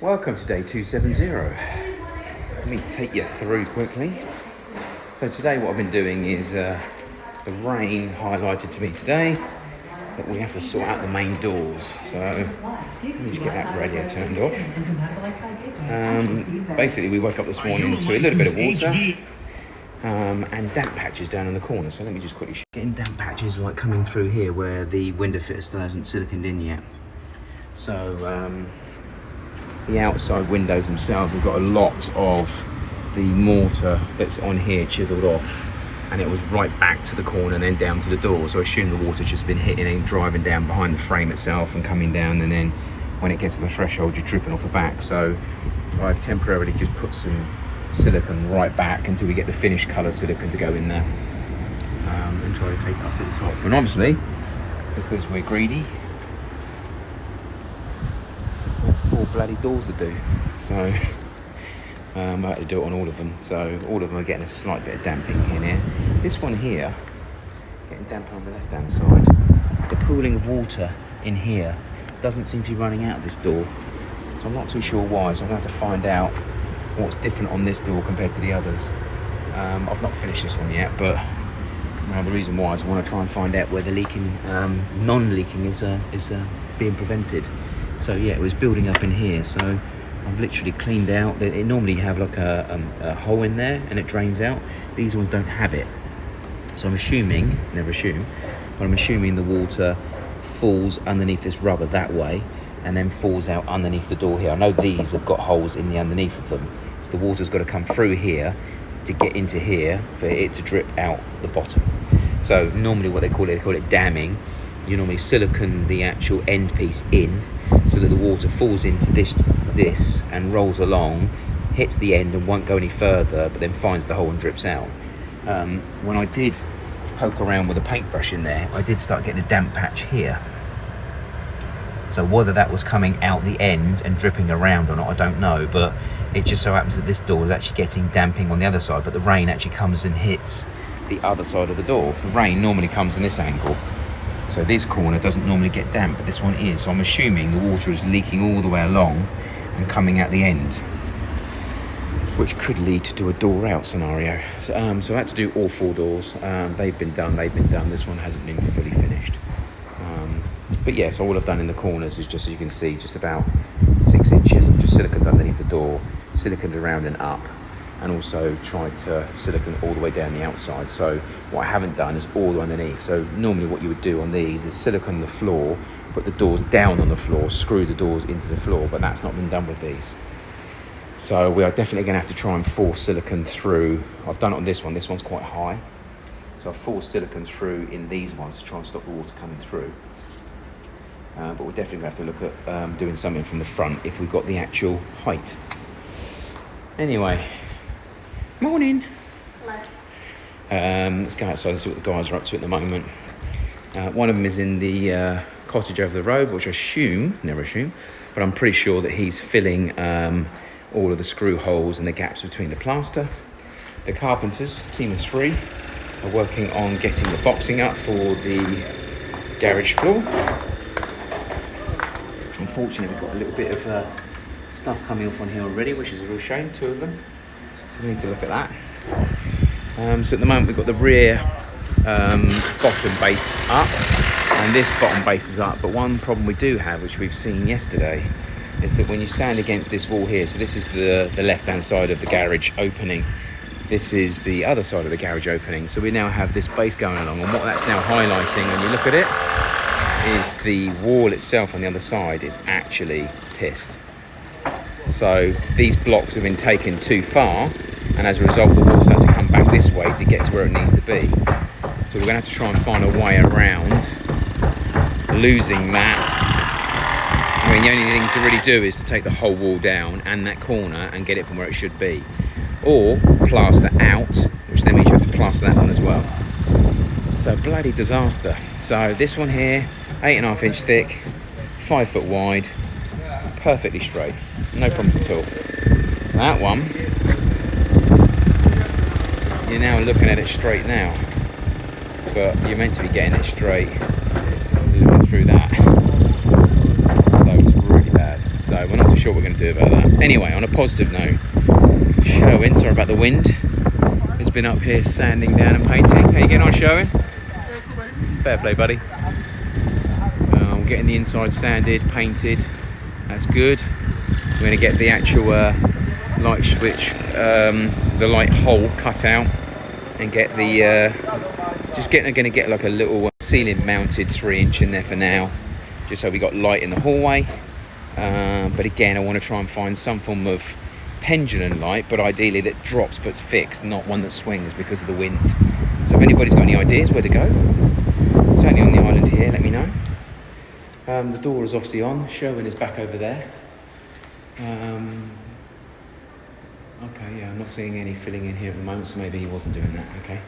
Welcome to day 270. Let me take you through quickly. So today what I've been doing is the rain highlighted to me today that we have to sort out the main doors. So let me just get that radio turned off. Basically we woke up this morning to a little bit of water and damp patches down in the corner. So let me just quickly getting damp patches like coming through here where the window fitter still hasn't siliconed in yet. So the outside windows themselves have got a lot of the mortar that's on here chiseled off, and it was right back to the corner and then down to the door. So I assume the water's just been hitting and driving down behind the frame itself and coming down, and then when it gets to the threshold you're dripping off the back. So I've temporarily just put some silicone right back until we get the finished colour silicone to go in there, and try to take it up to the top. And obviously, because we're greedy, four bloody doors to do, so I had to do it on all of them. So all of them are getting a slight bit of damping in here. This one here getting damp on the left hand side. The pooling of water in here doesn't seem to be running out of this door, so I'm not too sure why. So I'm going to have to find out what's different on this door compared to the others. I've not finished this one yet, but the reason why is I want to try and find out where the leaking, non-leaking is being prevented. So yeah, it was building up in here, so I've literally cleaned out. It normally have like a hole in there and it drains out. These ones don't have it. So I'm assuming, never assume, but I'm assuming the water falls underneath this rubber that way and then falls out underneath the door here. I know these have got holes in the underneath of them, so the water's got to come through here to get into here for it to drip out the bottom. So normally what they call it damming. You normally silicone the actual end piece in so that the water falls into this and rolls along, hits the end and won't go any further, but then finds the hole and drips out. When I did poke around with a paintbrush in there, I did start getting a damp patch here. So whether that was coming out the end and dripping around or not, I don't know, but it just so happens that this door is actually getting damping on the other side, but the rain actually comes and hits the other side of the door. The rain normally comes in this angle, so this corner doesn't normally get damp, but this one is. So I'm assuming the water is leaking all the way along and coming out the end, which could lead to a door out scenario. So I had to do all four doors. They've been done. This one hasn't been fully finished. But yeah, so all I've done in the corners is just, as you can see, just about 6 inches. I've just siliconed underneath the door, siliconed around and up, and also tried to silicone all the way down the outside. So what I haven't done is all the way underneath. So normally what you would do on these is silicone the floor, put the doors down on the floor, screw the doors into the floor, but that's not been done with these. So we are definitely going to have to try and force silicone through. I've done it on this one. This one's quite high, so I've forced silicone through in these ones to try and stop the water coming through. But we're definitely going to have to look at doing something from the front if we've got the actual height. Anyway, morning. Hello. Let's go outside and see what the guys are up to at the moment. One of them is in the cottage over the road, which never assume, but I'm pretty sure that he's filling all of the screw holes and the gaps between the plaster. The carpenters, team of 3, are working on getting the boxing up for the garage floor. Unfortunately, we've got a little bit of stuff coming off on here already, which is a real shame, 2 of them. So we need to look at that. So at the moment we've got the rear bottom base up, and this bottom base is up. But one problem we do have, which we've seen yesterday, is that when you stand against this wall here, so this is the left-hand side of the garage opening, this is the other side of the garage opening. So we now have this base going along, and what that's now highlighting when you look at it is the wall itself on the other side is actually pissed. So these blocks have been taken too far, and as a result the walls had to come back this way to get to where it needs to be. So we're going to have to try and find a way around losing that. I mean, the only thing to really do is to take the whole wall down and that corner and get it from where it should be, or plaster out, which then means you have to plaster that one as well. So bloody disaster. So this one here, 8.5 inch thick, 5 foot wide, perfectly straight, no problems at all. That one, you're now looking at it straight now, but you're meant to be getting it straight looking through that. So it's really bad. So So we're not too sure what we're going to do about that. Anyway, on a positive note, Sherwin, sorry about the wind, has been up here sanding down and painting. How you getting on, Sherwin? Fair play, buddy. We're getting the inside sanded, painted. That's good. We're going to get the actual light switch, the light hole cut out, and get the going to get like a little ceiling mounted 3-inch in there for now, just so we got light in the hallway. But again, I want to try and find some form of pendulum light, but ideally that drops but's fixed, not one that swings because of the wind. So if anybody's got any ideas where to go, certainly on the island here, let me know. The door is obviously on. Sherwin is back over there. Okay, yeah, I'm not seeing any filling in here at the moment, so maybe he wasn't doing that. Okay.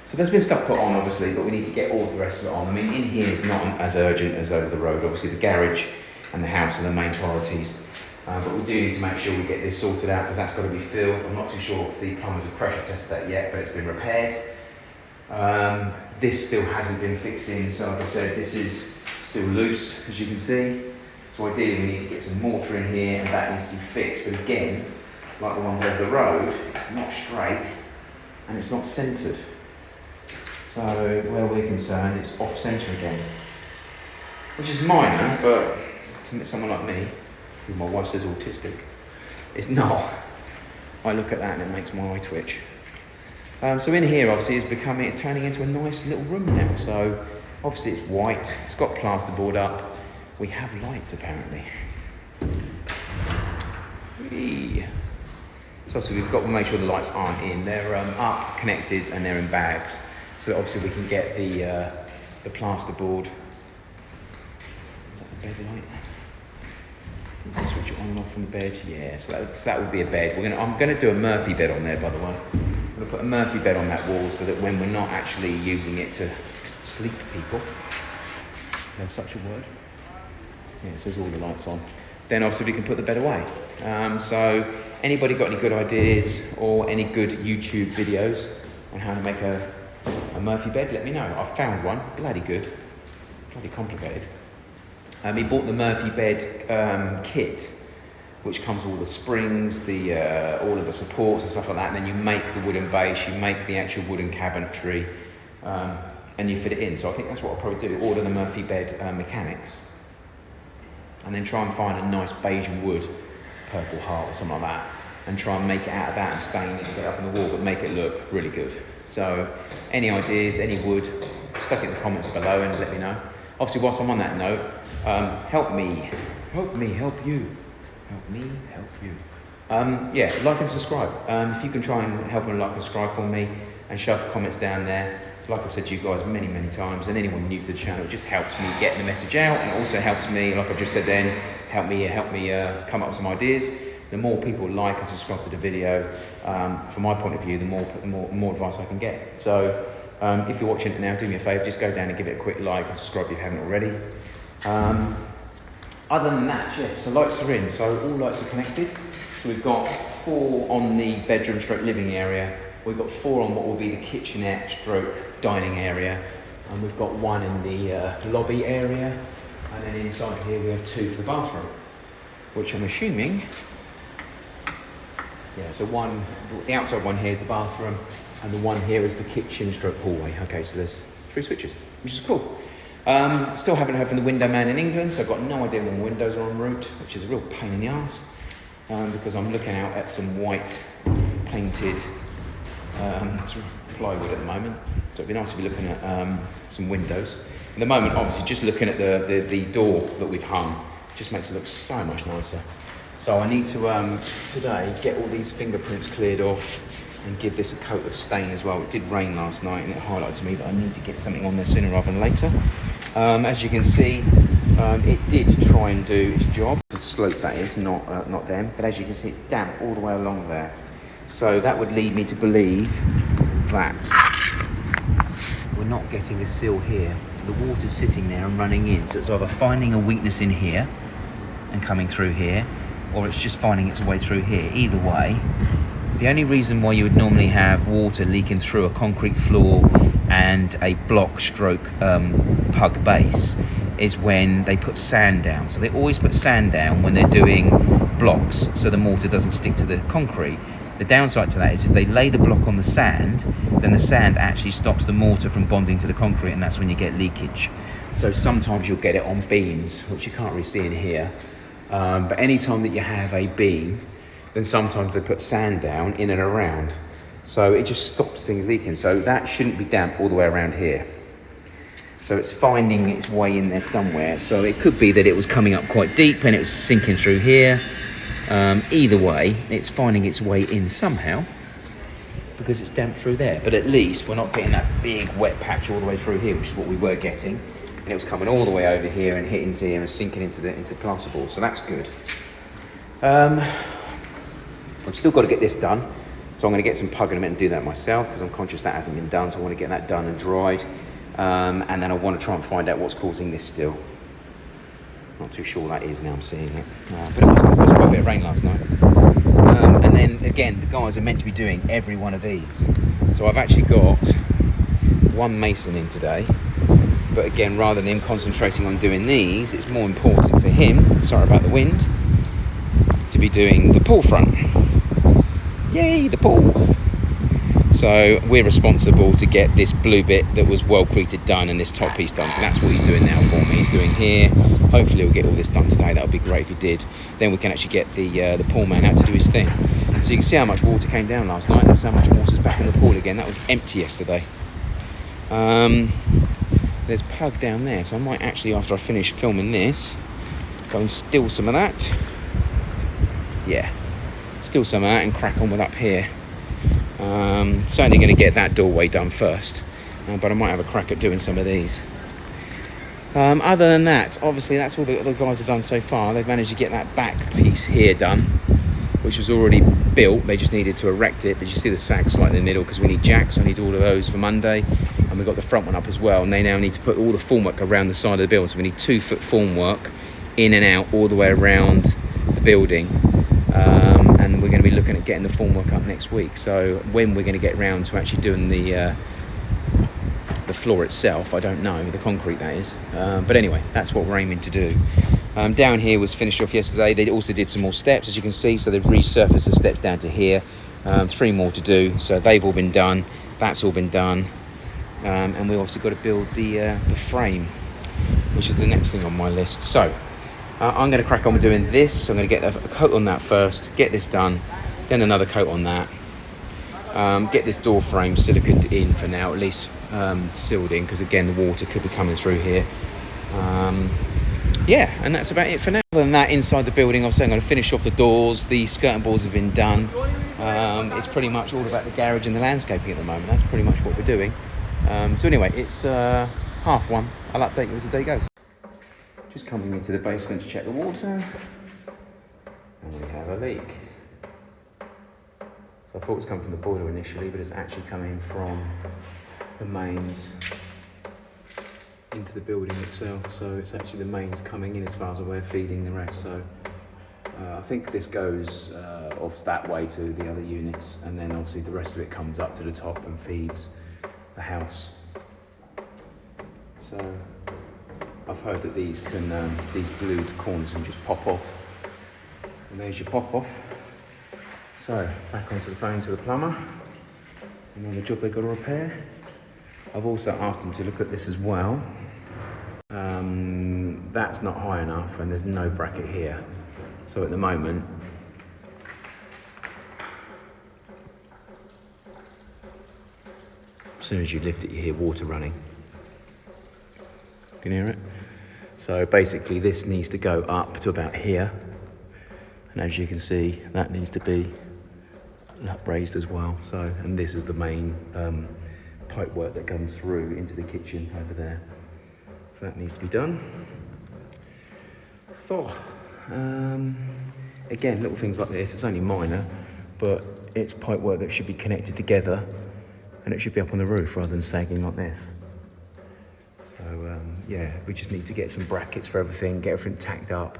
So there's been stuff put on, obviously, but we need to get all the rest of it on. I mean, in here is not as urgent as over the road. Obviously, the garage and the house are the main priorities. But we do need to make sure we get this sorted out, because that's got to be filled. I'm not too sure if the plumbers have pressure tested that yet, but it's been repaired. This still hasn't been fixed in, so like I said, this is still loose, as you can see. So ideally we need to get some mortar in here, and that needs to be fixed. But again, like the ones over the road, it's not straight and it's not centred. So where we're concerned, it's off centre again, which is minor, but to someone like me, who my wife says autistic, it's not. I look at that and it makes my eye twitch. So in here, obviously, it's turning into a nice little room now. So obviously it's white, it's got plasterboard up. We have lights apparently. Whee. So obviously we've got to make sure the lights aren't in. They're up, connected, and they're in bags. So that obviously we can get the plasterboard. Is that the bed light? You can switch it on and off from the bed. Yeah, so that would be a bed. I'm going to do a Murphy bed on there, by the way. I'm going to put a Murphy bed on that wall so that when we're not actually using it to sleep people, there's such a word. Yeah, it says all the lights on. Then obviously we can put the bed away. So anybody got any good ideas or any good YouTube videos on how to make a Murphy bed, let me know. I found one, bloody good, bloody complicated. He bought the Murphy bed kit, which comes with all the springs, all of the supports and stuff like that, and then you make the wooden base, you make the actual wooden cabinetry, and you fit it in. So I think that's what I'll probably do, order the Murphy bed mechanics, and then try and find a nice beige wood, purple heart or something like that, and try and make it out of that and stain it and get it up on the wall, but make it look really good. So any ideas, any wood, stuck it in the comments below and let me know. Obviously, whilst I'm on that note, help me, help you. Help me, help you. Yeah, like and subscribe. If you can try and help and like and subscribe for me and shove comments down there. Like I've said to you guys many, many times, and anyone new to the channel, it just helps me get the message out, and it also helps me, like I've just said then, help me come up with some ideas. The more people like and subscribe to the video, from my point of view, the more advice I can get. So if you're watching it now, do me a favour, just go down and give it a quick like and subscribe if you haven't already. Other than that, yeah, so lights are in, so all lights are connected. So we've got 4 on the bedroom stroke living area, we've got 4 on what will be the kitchenette stroke dining area, and we've got 1 in the lobby area, and then inside here we have 2 for the bathroom, which I'm assuming, yeah, so the outside one here is the bathroom, and the one here is the kitchen stroke hallway. Okay, so there's 3 switches, which is cool. Still haven't heard from the window man in England, so I've got no idea when windows are en route, which is a real pain in the arse, because I'm looking out at some white painted plywood at the moment. So it'd be nice to be looking at some windows. At the moment, obviously, just looking at the door that we've hung just makes it look so much nicer. So I need to today get all these fingerprints cleared off and give this a coat of stain as well. It did rain last night, and it highlighted to me that I need to get something on there sooner rather than later. As you can see, it did try and do its job. The slope, that is, not them. But as you can see, it's damp all the way along there. So that would lead me to believe that we're not getting a seal here. So the water's sitting there and running in. So it's either finding a weakness in here and coming through here, or it's just finding its way through here. Either way, the only reason why you would normally have water leaking through a concrete floor and a block stroke pug base is when they put sand down. So they always put sand down when they're doing blocks so the mortar doesn't stick to the concrete. The downside to that is if they lay the block on the sand, then the sand actually stops the mortar from bonding to the concrete, and that's when you get leakage. So sometimes you'll get it on beams, which you can't really see in here. But anytime that you have a beam, then sometimes they put sand down in and around. So it just stops things leaking. So that shouldn't be damp all the way around here. So it's finding its way in there somewhere. So it could be that it was coming up quite deep and it was sinking through here. Either way, it's finding its way in somehow because it's damp through there. But at least we're not getting that big wet patch all the way through here, which is what we were getting. And it was coming all the way over here and hitting into here and sinking into plasterboard. So that's good. I've still got to get this done. So I'm going to get some pugginament and do that myself because I'm conscious that hasn't been done. So I want to get that done and dried. And then I want to try and find out what's causing this still. Not too sure what that is now I'm seeing it. But it was quite a bit of rain last night. And then again, the guys are meant to be doing every one of these. So I've actually got one mason in today. But again, rather than him concentrating on doing these, it's more important for him, sorry about the wind, to be doing the pool front. Yay, the pool. So we're responsible to get this blue bit that was well-created done and this top piece done. So that's what he's doing now for me. He's doing here. Hopefully he'll get all this done today. That would be great if he did. Then we can actually get the pool man out to do his thing. So you can see how much water came down last night. That's how much water's back in the pool again. That was empty yesterday. There's pug down there. So I might actually, after I finish filming this, go and steal some of that. Yeah, steal some of that and crack on with up here. Certainly going to get that doorway done first, but I might have a crack at doing some of these. Other than that, obviously that's all the guys have done so far. They've managed to get that back piece here done, which was already built. They just needed to erect it. But you see the sags slightly in the middle because we need jacks. I need all of those for Monday, and we've got the front one up as well. And they now need to put all the formwork around the side of the building. So we need 2 foot formwork in and out all the way around the building. And we're going to be looking at getting the formwork up next week. So when we're going to get round to actually doing the floor itself, I don't know, the concrete that is. But anyway, that's what we're aiming to do. Down here was finished off yesterday. They also did some more steps, as you can see. So they've resurfaced the steps down to here. 3 more to do. So they've all been done. That's all been done. And we've obviously got to build the frame, which is the next thing on my list. So I'm going to crack on with doing this. I'm going to get a coat on that first, get this done, then another coat on that. Get this door frame siliconed in for now, at least sealed in, because again the water could be coming through here. Yeah, and that's about it for now. Other than that, inside the building, obviously I'm going to finish off the doors. The skirting boards have been done. It's pretty much all about the garage and the landscaping at the moment. That's pretty much what we're doing. So anyway, it's 1:30. I'll update you as the day goes. Just coming into the basement to check the water, and we have a leak. So I thought it was coming from the boiler initially, but it's actually coming from the mains into the building itself. So it's actually the mains coming in as far as I'm aware, feeding the rest. So I think this goes off that way to the other units, and then obviously the rest of it comes up to the top and feeds the house. So I've heard that these can, these glued corners can just pop off. And there's your pop off. So back onto the phone to the plumber, and on the job they've got to repair. I've also asked them to look at this as well. That's not high enough, and there's no bracket here. So at the moment, as soon as you lift it, you hear water running. Can you hear it? So basically this needs to go up to about here. And as you can see, that needs to be raised as well. So, and this is the main pipe work that comes through into the kitchen over there. So that needs to be done. So, again, little things like this, it's only minor, but it's pipe work that should be connected together, and it should be up on the roof rather than sagging like this. So yeah, we just need to get some brackets for everything, get everything tacked up.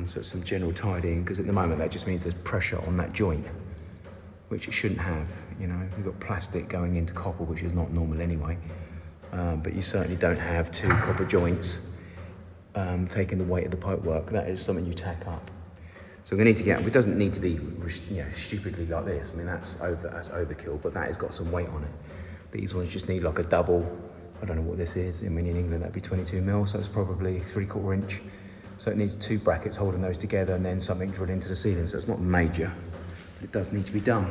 So it's some general tidying, because at the moment that just means there's pressure on that joint, which it shouldn't have. You know, we've got plastic going into copper, which is not normal anyway. But you certainly don't have 2 copper joints taking the weight of the pipe work. That is something you tack up. So we're gonna need to get, it doesn't need to be, you know, stupidly like this. I mean, that's overkill, but that has got some weight on it. These ones just need like a double, I don't know what this is. I mean, in England, that'd be 22 mil, so it's probably 3/4 inch. So it needs 2 brackets holding those together and then something drilled into the ceiling. So it's not major, but it does need to be done.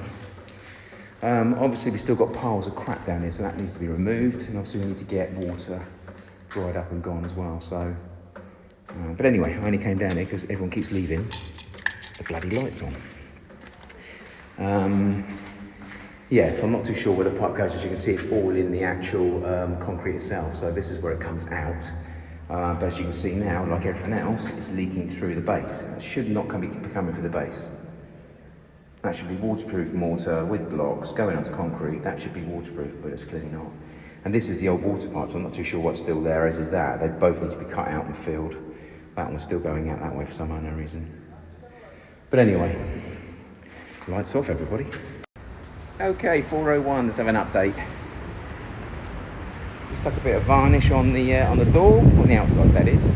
Obviously, we've still got piles of crap down here, so that needs to be removed. And obviously, we need to get water dried up and gone as well. So, but anyway, I only came down here because everyone keeps leaving the bloody lights on. Yeah, so I'm not too sure where the pipe goes. As you can see, it's all in the actual concrete itself. So this is where it comes out. But as you can see now, like everything else, it's leaking through the base. It should not be coming for the base. That should be waterproof mortar with blocks going onto concrete. That should be waterproof, but it's clearly not. And this is the old water pipe, so I'm not too sure what's still there, as is that. They both need to be cut out and filled. That one's still going out that way for some unknown reason. But anyway, lights off, everybody. Okay, 4:01, let's have an update. Just stuck a bit of varnish on the door, on the outside that is.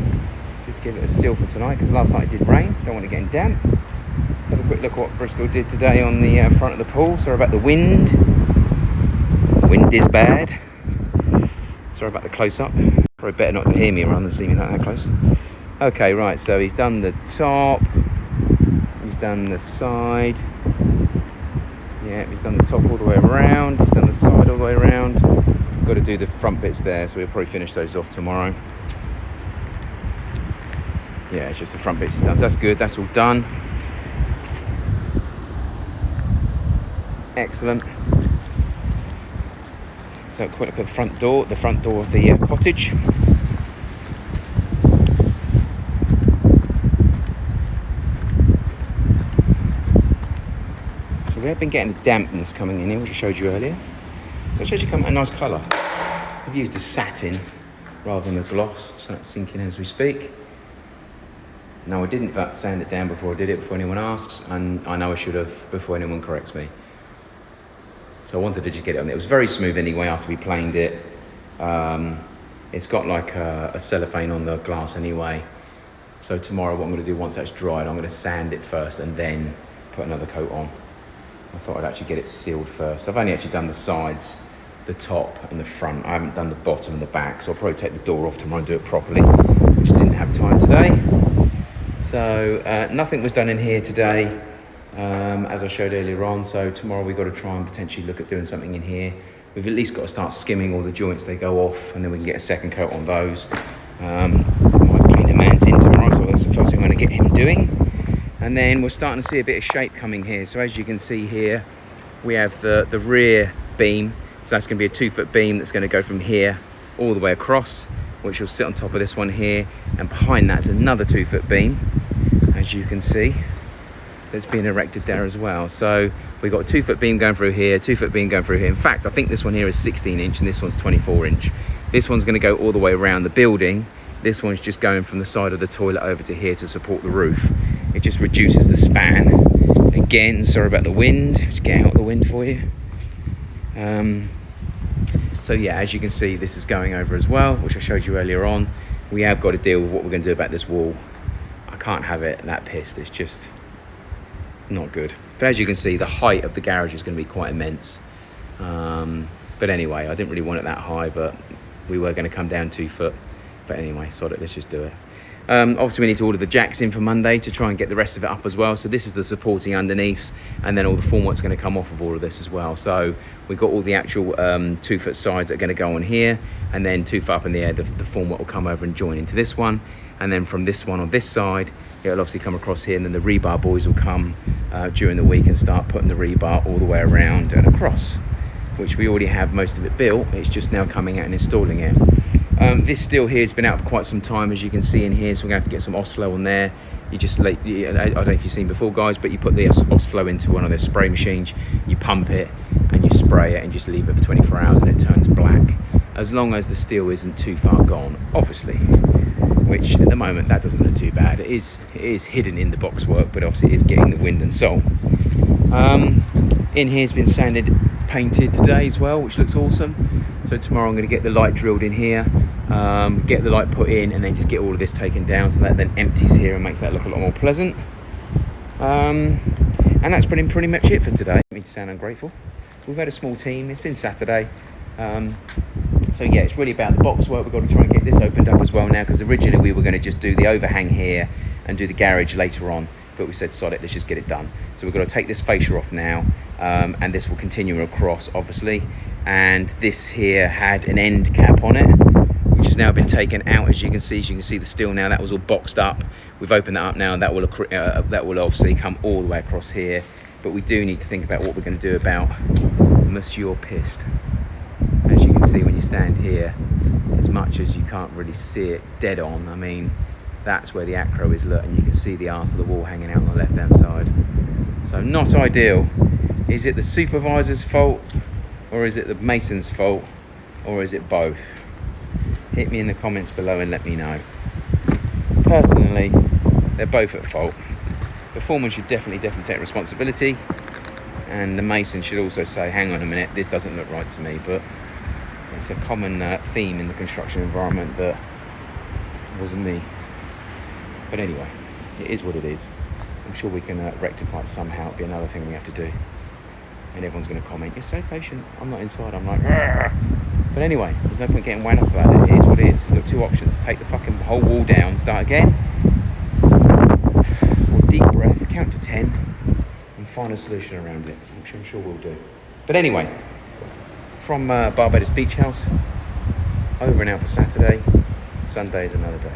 Just to give it a seal for tonight, because last night it did rain, don't want it getting damp. Let's have a quick look at what Bristol did today on the front of the pool. Sorry about the wind. The wind is bad. Sorry about the close-up. Probably better not to hear me rather than see me that close. Okay, right, so he's done the top. He's done the side. Yeah, he's done the top all the way around. He's done the side all the way around. We've got to do the front bits there, so we'll probably finish those off tomorrow. Yeah, it's just the front bits he's done, so that's good. That's all done. Excellent. So quick look at the front door of the cottage. So we have been getting a dampness coming in here, which I showed you earlier. So it's actually come out a nice colour. I've used a satin rather than a gloss, so that's sinking as we speak. No, I didn't sand it down before I did it, before anyone asks, and I know I should have before anyone corrects me. So I wanted to just get it on there. It was very smooth anyway after we planed it. It's got like a cellophane on the glass anyway. So tomorrow what I'm going to do once that's dried, I'm going to sand it first and then put another coat on. I thought I'd actually get it sealed first. I've only actually done the sides, the top and the front. I haven't done the bottom and the back, so I'll probably take the door off tomorrow and do it properly. I just didn't have time today. So nothing was done in here today. As I showed earlier on, so tomorrow we've got to try and potentially look at doing something in here. We've at least got to start skimming all the joints, they go off, and then we can get a second coat on those. Might paint the man's in tomorrow, so that's the first thing I'm going to get him doing. And then we're starting to see a bit of shape coming here. So as you can see here, we have the rear beam. So that's going to be a 2-foot beam that's going to go from here all the way across, which will sit on top of this one here. And behind that's another 2-foot beam, as you can see, that's been erected there as well. So we've got a 2-foot beam going through here, 2-foot beam going through here. In fact, I think this one here is 16 inch and this one's 24 inch. This one's going to go all the way around the building. This one's just going from the side of the toilet over to here to support the roof. It just reduces the span. Again, sorry about the wind. Just get out the wind for you. So yeah, as you can see, this is going over as well, which I showed you earlier on. We have got to deal with what we're going to do about this wall. I can't have it that pissed. It's just not good. But as you can see, the height of the garage is going to be quite immense. But anyway, I didn't really want it that high, but we were going to come down 2 foot. But anyway, sod it, let's just do it. Obviously we need to order the jacks in for Monday to try and get the rest of it up as well. So this is the supporting underneath, and then all the formwork's going to come off of all of this as well. So we've got all the actual 2-foot sides that are going to go on here, and then 2 foot up in the air, the formwork will come over and join into this one. And then from this one on this side, it'll obviously come across here, and then the rebar boys will come during the week and start putting the rebar all the way around and across, which we already have most of it built. It's just now coming out and installing it. This steel here has been out for quite some time, as you can see in here, so we're going to have to get some Osflow on there. You just, I don't know if you've seen before, guys, but you put the Osflow into one of their spray machines, you pump it and you spray it and just leave it for 24 hours and it turns black, as long as the steel isn't too far gone, obviously, which at the moment that doesn't look too bad. It is hidden in the boxwork, but obviously it is getting the wind and salt. In here has been sanded, painted today as well, which looks awesome. So tomorrow I'm going to get the light drilled in here. get the light put in, and then just get all of this taken down, so that then empties here and makes that look a lot more pleasant. And that's pretty much it for today. I mean to sound ungrateful. We've had a small team. It's been Saturday. So yeah, it's really about the box work. We've got to try and get this opened up as well now, because originally we were going to just do the overhang here and do the garage later on, but we said sod it, let's just get it done. So we've got to take this fascia off now, and this will continue across obviously. And this here had an end cap on it, which has now been taken out, as you can see. So you can see the steel now, that was all boxed up. We've opened that up now, and that will obviously come all the way across here. But we do need to think about what we're going to do about Monsieur Pissed. As you can see when you stand here, as much as you can't really see it dead on, I mean, that's where the acro is, look, and you can see the arse of the wall hanging out on the left hand side. So not ideal. Is it the supervisor's fault, or is it the mason's fault, or is it both? Hit me in the comments below and let me know. Personally, they're both at fault. The foreman should definitely take responsibility, and the mason should also say, hang on a minute, this doesn't look right to me. But it's a common theme in the construction environment that it wasn't me. But anyway, it is what it is. I'm sure we can rectify it somehow. It'll be another thing we have to do. And everyone's going to comment, you're so patient. I'm not inside. I'm like, argh. But anyway, there's no point getting wound up about it. It is what it is. You've got two options. Take the fucking whole wall down, start again. Or deep breath, count to 10, and find a solution around it, which I'm sure we'll do. But anyway, from Barbados Beach House, over and out for Saturday. Sunday is another day.